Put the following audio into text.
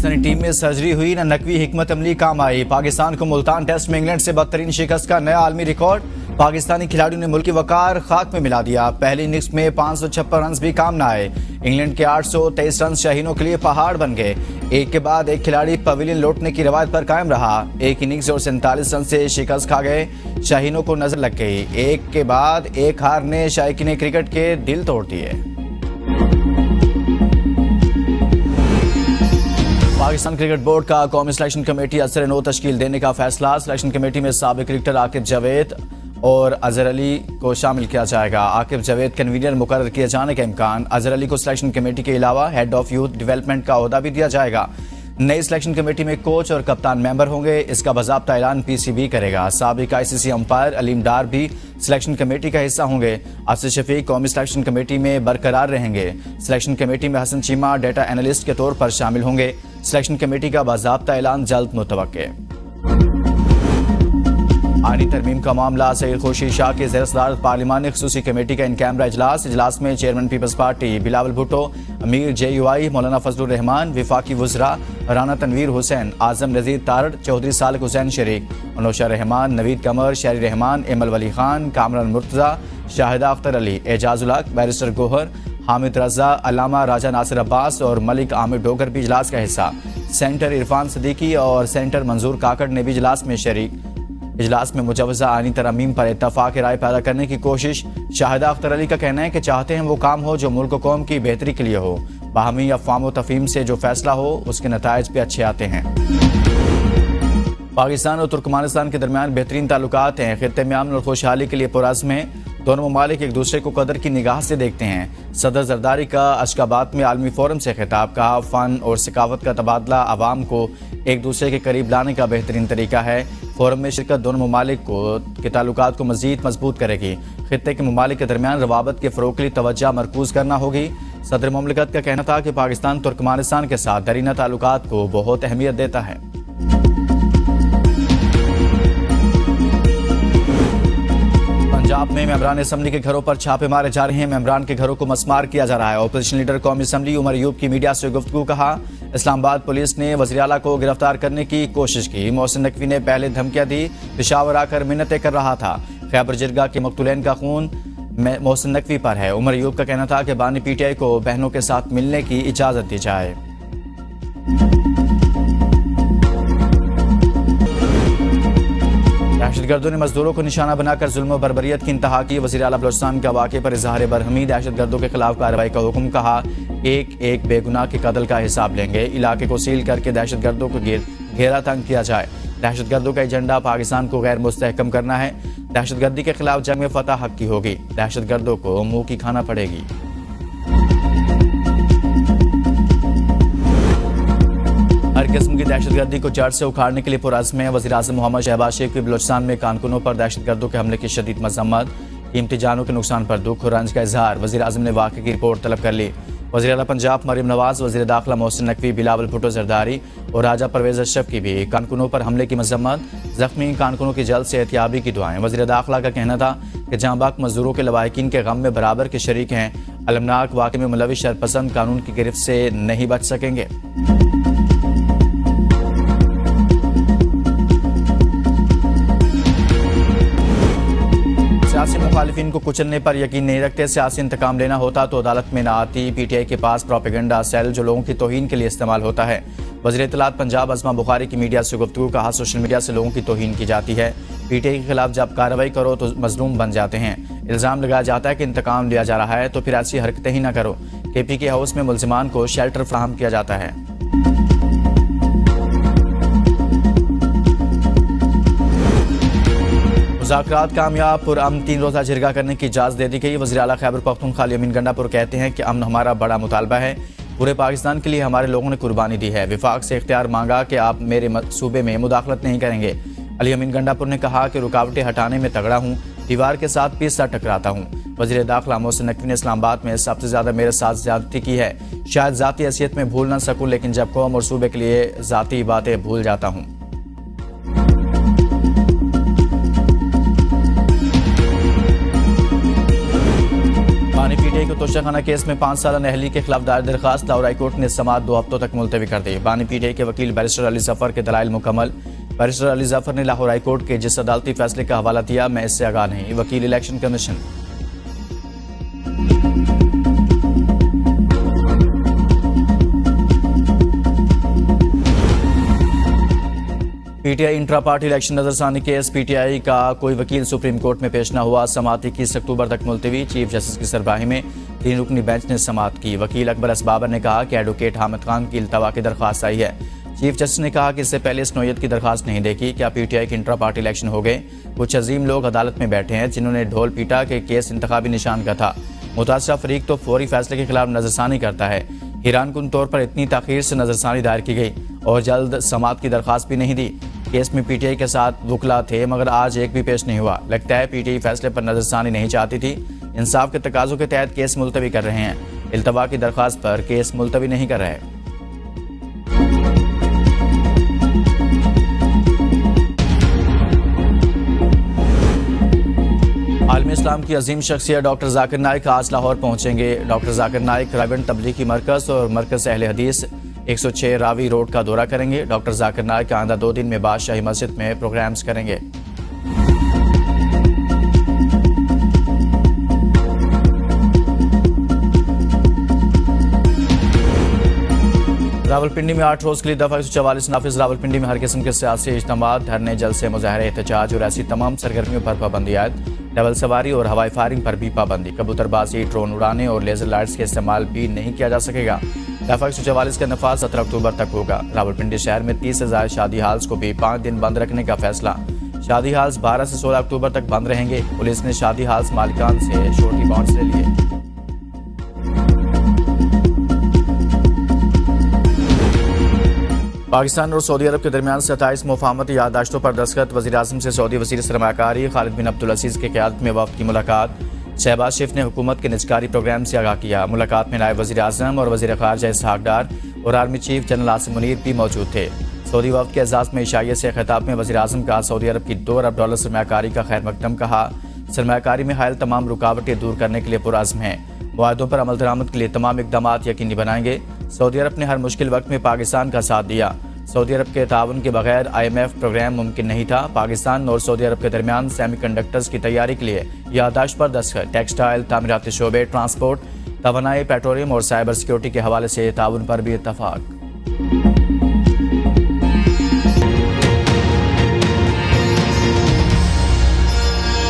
Pakistani team में surgery हुई न नकवी हिकमत अमली काम आई। पाकिस्तान को मुल्तान टेस्ट में इंग्लैंड से बदतरीन शिकस्त का नया आलमी रिकॉर्ड। पाकिस्तानी खिलाड़ियों ने मुल्की वकार खाक में मिला दिया। पहली इनिंग्स में 556 रन भी काम न आए। इंग्लैंड के 823 रन शाहीनों के लिए पहाड़ बन गए। एक के बाद एक खिलाड़ी पवेलियन लौटने की रवायत पर कायम रहा। एक इनिंग्स और 47 रन से शिकस्त खा गए शाहीनों को नजर लग गई। एक के बाद एक हार ने शायकीन क्रिकेट के दिल तोड़ दिए। पाकिस्तान क्रिकेट बोर्ड का कौमी सिलेक्शन कमेटी असर नो तश्कील देने का फैसला। सिलेक्शन कमेटी में साबिक क्रिकेटर आकिब जावेद और अजहर अली को शामिल किया जाएगा। आकिब जावेद कन्वीनर मुकर्रर किए जाने का इम्कान। अजहर अली को सिलेक्शन कमेटी के अलावा हेड ऑफ यूथ डेवलपमेंट का ओहदा भी दिया जाएगा। नई सिलेक्शन कमेटी में कोच और कप्तान मेंबर होंगे। इसका बाज़ाब्ता ऐलान पीसीबी करेगा। साबिक आईसीसी अंपायर अलीम डार भी सिलेक्शन कमेटी का हिस्सा होंगे। आसिफ शफीक कौमी सिलेक्शन कमेटी में बरकरार रहेंगे। सिलेक्शन कमेटी में हसन चीमा डेटा एनालिस्ट के तौर पर शामिल होंगे। सिलेक्शन कमेटी का बाज़ाब्ता ऐलान जल्द मुतवक्के। आईनी तरमीम का मामला। सईद खुर्शीद शाह के ज़ेर सदारत पार्लिमानी ख़ुसूसी कमेटी का इन कैमरा इजलास में chairman Peoples Party Bilawal Bhutto, अमीर JUI मौलाना फजलुर रहमान, विफाकी वज़रा राना तनवीर हुसैन, आजम नज़ीर तारड़, चौधरी सालिक हुसैन शरीक, अनोशा रहमान, नवीद कमर, शहरी रहमान, एमल वली खान, कामरान मुर्तज़ा, शाहिदा अख्तर अली, एजाजुल हक, बैरिस्टर गोहर, हामिद रजा, अल्लामा राजा नासिर अब्बास और मलिक आमिर डोगर भी इजलास का हिस्सा। सेंटर इरफान सदीकी और सेंटर मंजूर काकड़ ने भी इजलास में शरीक। इजलास में मुजवजा आईनी तरमीम पर इत्तफाक राय पैदा करने की कोशिश। शाहिदा अख्तर अली का कहना है कि चाहते हैं वो काम हो जो मुल्क व कौम की बेहतरी के लिए हो। बाहमी अफ़वाम व तफ़हीम से जो फैसला हो उसके नताइज भी अच्छे आते हैं। पाकिस्तान और तुर्कमानिस्तान के दरमियान बेहतरीन ताल्लुकात हैं। खित्ते में अमन और खुशहाली के लिए पुरअज़्म हैं। दोनों ममालिक एक दूसरे को कदर की निगाह से देखते हैं। सदर जरदारी का अशकाबाद में आलमी फोरम से खिताब। कहा फ़न और सकाफत का तबादला आवाम को एक दूसरे के करीब लाने का बेहतरीन तरीका है। फोरम में शिरकत दोनों ममालिक के ताल्लुकात को मज़ीद मजबूत करेगी। खित्ते के ममालिक के दरमियान रवाबत के फ़रोग़ के लिए तवज्जो मरकूज़ करना होगी। सदर मुमलिकत का कहना था कि पाकिस्तान तुर्कमानिस्तान के साथ दरीना ताल्लुकात को बहुत अहमियत देता है। पंजाब में मेंबरान असम्बली के घरों पर छापे मारे जा रहे हैं। मेंबरान के घरों को मसमार किया जा रहा है। अपोजिशन लीडर कौमी असम्बली उमर अयूब की मीडिया से गुफ्तगू। कहा इस्लामाबाद पुलिस ने वज़ीर आला को गिरफ्तार करने की कोशिश की। मोहसिन नकवी ने पहले धमकियां दी, पेशावर आकर मिन्नतें कर रहा था। खैबर जिरगा के मकतूलैन का खून मोहसिन नकवी पर है। उमर अयूब का कहना था कि बानी PTI को बहनों के साथ मिलने की इजाज़त दी जाए। दहशतगर्दों ने मजदूरों को निशाना बनाकर जुल्म बर्बरियत की इंतहा की। वज़ीर आला बलोचिस्तान का वाक़े पर इज़हार बरहमी। दहशतगर्दों के खिलाफ कार्रवाई का हुक्म। कहा एक एक बेगुनाह के कत्ल का हिसाब लेंगे। इलाके को सील करके दहशतगर्दों को घेरा तंग किया जाए। दहशतगर्दों का एजेंडा पाकिस्तान को गैर मुस्तहकम करना है। दहशतगर्दी के खिलाफ जंग में फतह हक की होगी। दहशतगर्दों को मुंह की खाना पड़ेगी। हर किस्म की दहशतगर्दी को जड़ से उखाड़ने के लिए पुरअज़्म है। वज़ीर-ए-आज़म मोहम्मद शहबाज शरीफ की बलोचिस्तान में कारकुनों पर दहशतगर्दों के हमले की शदीद मज़म्मत। कीमती जानों के नुकसान पर दुख और रंज का इजहार। वज़ीर-ए-आज़म ने वाक़े की रिपोर्ट तलब कर ली। वज़ीर आला पंजाब मरीम नवाज, वज़ीर दाखिला मोहसिन नकवी, बिलावल भुट्टो जरदारी और राजा परवेज़ अशरफ की भी कारकुनों पर हमले की मज़म्मत। ज़ख्मी कारकुनों की जल्द सेहतियाबी की दुआएं। वज़ीर दाखिला का कहना था कि जहाँ बाक मजदूरों के लवाहिकीन के गम में बराबर के शरीक हैं। अलमनाक वाक़े में मुलविस शरपसंद कानून की गिरफ्त से नहीं बच सकेंगे। सियासी मुखालिफिन को कुचलने पर यकीन नहीं रखते। सियासी इंतकाम लेना होता तो अदालत में न आती। PTI के पास प्रोपेगेंडा सेल जो लोगों की तौहीन के लिए इस्तेमाल होता है। वज़ीर इत्तलात पंजाब अज़मा बुखारी की मीडिया से गुफ्तगू। कहा सोशल मीडिया से लोगों की तौहीन की जाती है। PTI के खिलाफ जब कार्रवाई करो तो मजलूम बन जाते हैं। इल्ज़ाम लगाया जाता है कि इंतकाम लिया जा रहा है तो फिर ऐसी हरकतें ही ना करो। KPK हाउस में मुल्ज़िमान को शेल्टर फराहम किया जाता है। मुज़ाकरात कामयाब। पुरअमन 3 रोज़ा जिरगा करने की इजाज़त दे दी गई। वज़ीर आला खैबर पख्तूनख्वा अमीन गंडापुर कहते हैं कि अमन हमारा बड़ा मुतालबा है। पूरे पाकिस्तान के लिए हमारे लोगों ने कुर्बानी दी है। विफाक से इख्तियार मांगा कि आप मेरे सूबे में मुदाखलत नहीं करेंगे। अली अमीन गंडापुर ने कहा कि रुकावटें हटाने में तगड़ा हूँ, दीवार के साथ पीसता टकराता हूँ। वज़ीर दाखिला मोहसिन नकवी ने इस्लामाबाद में सबसे ज़्यादा मेरे साथ ज़्यादती की है। शायद ज़ाती हैसियत में भूल ना सकूँ, लेकिन जब कौम और सूबे के लिए ज़ाती बातें भूल जाता हूँ। PTI को तोशाखाना केस में 5 साल अहली के खिलाफ दायर दरखास्त लाहौर हाईकोर्ट ने समाअत 2 हफ्तों तक मुलतवी कर दी। बानी पीटीआई के वकील बैरिस्टर अली जफर के दलाइल मुकम्मल। बैरिस्टर अली जफर ने लाहौर हाईकोर्ट के जिस अदालती फैसले का हवाला दिया, मैं इससे आगाह नहीं। वकील election commission. PTI intra party election नजरसानी केस। पीटीआई का कोई वकील सुप्रीम कोर्ट में पेश न हुआ। समाअत 21 अक्टूबर तक मुलतवी। चीफ जस्टिस की सरबराही में 3 रुकनी बेंच ने समाअत की। वकील अकबर असबाबर ने कहा कि एडवोकेट हामिद खान की इल्तवा की दरख्वास्त आई है। चीफ जस्टिस ने कहा कि इससे पहले इस नौयत की दरख्वास्त नहीं देखी। क्या पीटीआई के इंट्रा पार्टी इलेक्शन हो गए? कुछ अजीम लोग अदालत में बैठे हैं जिन्होंने ढोल पीटा के केस इंतखाबी निशान का था। मुतासरा फरीक तो फौरी फैसले के खिलाफ नजरसानी करता है। हैरानकुन तौर पर इतनी ताखीर से नजरसानी दायर की गई और जल्द समाअत की दरख्वास्त भी नहीं दी। केस में पीटीआई के साथ वकला थे मगर आज एक भी पेश नहीं हुआ। लगता है पीटीआई फैसले पर नजरसानी नहीं चाहती थी। इंसाफ के तकाजों के तहत केस मुलतवी कर रहे हैं। इल्तवा की दरख्वास्त पर केस मुलतवी नहीं कर रहे। आलमी इस्लाम की अजीम शख्सियत डॉक्टर जाकिर नाइक आज लाहौर पहुंचेंगे। डॉक्टर जाकिर नाइक रायबंद तबलीगी मरकज और मरकज अहले हदीस 106 रावी रोड का दौरा करेंगे। डॉक्टर जाकिर नाइक आइंदा 2 दिन में बादशाही मस्जिद में प्रोग्राम्स करेंगे। रावलपिंडी में 8 रोज के लिए दफा 144 नाफिज। रावलपिंडी में हर किस्म के सियासी इज्तिमा, धरने, जलसे, मुजाहरे, एहतजाज और ऐसी तमाम सरगर्मियों पर पाबंदी आयद। डबल सवारी और हवाई फायरिंग पर भी पाबंदी। कबूतरबाजी, ड्रोन उड़ाने और लेजर लाइट्स के इस्तेमाल भी नहीं किया जा सकेगा। दफा 144 का नफाज 17 अक्टूबर तक होगा। रावलपिंडी शहर में 30 से ज़ायद शादी हाल्स को भी 5 दिन बंद रखने का फैसला। शादी हाल्स 12 से 16 अक्टूबर तक बंद रहेंगे। पुलिस ने शादी हाल्स मालिकान से श्योरिटी बॉन्ड्स ले लिए। पाकिस्तान और सऊदी अरब के दरमियान 27 मुफाहमती याददाश्तों पर दस्तखत। वज़ीर-ए-आज़म से सऊदी वज़ीर सरमायाकारी खालिद बिन अब्दुल अज़ीज़ की क़यादत में वफ़द की मुलाकात। शहबाज शरीफ ने हुकूमत के निजकारी प्रोग्राम से आगाह किया। मुलाकात में नायब वज़ीर-ए-आज़म और वज़ीर ख़ारजा इसहाक़ डार और army chief general Asim Munir भी मौजूद थे। सऊदी वफ़द के एजाज़ में इशाइये से खिताब में वज़ीर-ए-आज़म का सऊदी अरब की $2 अरब सरमायाकारी का खैर मकदम कहा। सरमायाकारी में हायल तमाम रुकावटें दूर करने के लिए पुरअज़्म हैं। मुआहदों पर अमल दरामद के लिए तमाम इक़दाम यकीनी बनाएंगे। सऊदी अरब ने हर मुश्किल वक्त में पाकिस्तान का साथ दिया। सऊदी अरब के ताउन के बगैर IMF प्रोग्राम मुमकिन नहीं था। पाकिस्तान और सऊदी अरब के दरमियान सेमीकंडक्टर्स की तैयारी के लिए याददाश्त पर दस्तखत। टेक्सटाइल, तामीराती शोबे, ट्रांसपोर्ट, तवानाई, पेट्रोलियम और साइबर सिक्योरिटी के हवाले से ताउन पर भी इत्तफाक।